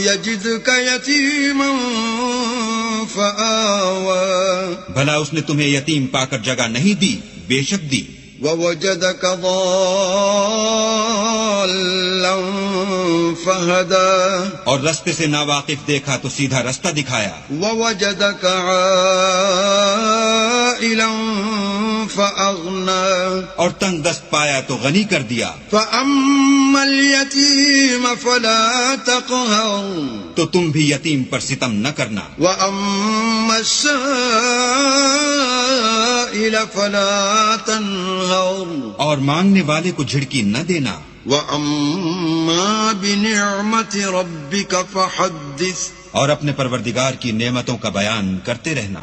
يجدك يتيما فآوى بھلا اس نے تمہیں یتیم پا کر جگہ نہیں دی؟ بے شک دی. ووجدك ضالا فهدى اور رستے سے ناواقف دیکھا تو سیدھا رستہ دکھایا. ووجدك عائلا فأغنى اور تنگ دست پایا تو غنی کر دیا. فأما اليتيم فلا تقهر تو تم بھی یتیم پر ستم نہ کرنا. وأما السائل فلا تنهر اور مانگنے والے کو جھڑکی نہ دینا. وأما بنعمة ربك فحدث اور اپنے پروردگار کی نعمتوں کا بیان کرتے رہنا.